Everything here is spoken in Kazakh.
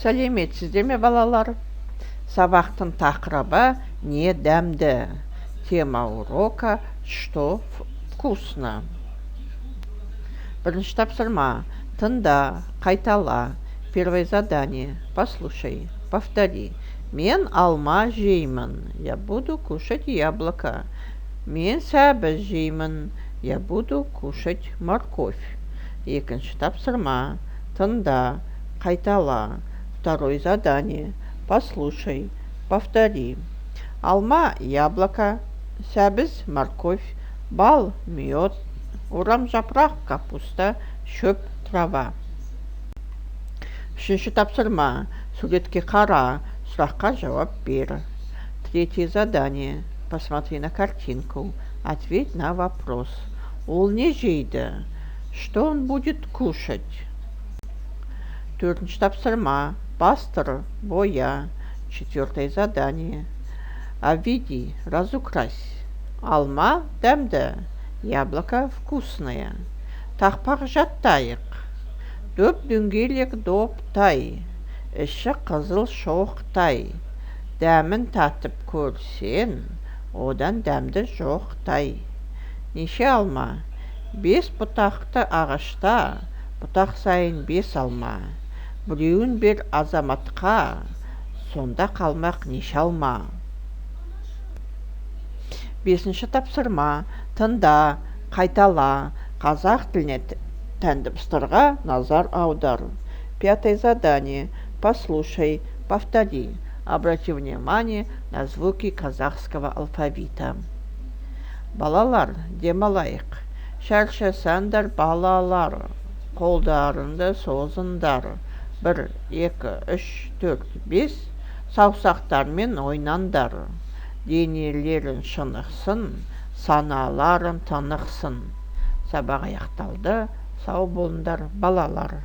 Сәлеметсіздер ме, балалар? Сабақтың тақырыбы «Не дәмді?» Тема урока «Что вкусно?» Бірінші тапсырма. Тыңда, қайтала. Первое задание. Послушай, повтори. Мен алма жеймін. Я буду кушать яблоко. Мен сәбіз жеймін. Я буду кушать морковь. Екінші тапсырма. Тыңда, қайтала. Второе задание. Послушай, повтори. Алма, яблоко, сәбіз, морковь, бал, мед, орамжапырақ, капуста, шөп, трава. Үшінші тапсырма. Суретке қара, сұраққа жауап бер. Третье задание. Посмотри на картинку. Ответь на вопрос. Ол не жейді? Что он будет кушать? Төртінші тапсырма. Пастор, боя. Четвертое задание. Обведи, разукрась. Алма дәмді, яблоко вкусное. Тақпақ жаттайық. Дөп дөңгелек доптай. Іші қызыл шоқтай. Дәмін татып көрсен, одан дәмді жоқтай. Неше алма? 5 бұтақты ағашта, бұтақ сайын 5 алма. Біреуін бер азаматқа, сонда қалмақ неше алма. Бесінші тапсырма. Тыңда, қайтала. Қазақ тіліне тән дыбыстарға назар аудар. Пятое задание. Послушай, повтори. Обрати внимание на звуки казахского алфавита. Балалар, демалайық. Шаршасаңдар балалар. Қолдарыңды созыңдар. 1, 2, 3, 4, 5. Саусақтармен ойнаңдар. Денелерін шынықсын, саналарын тынықсын. Сабақ аяқталды. Сау болыңдар балалар.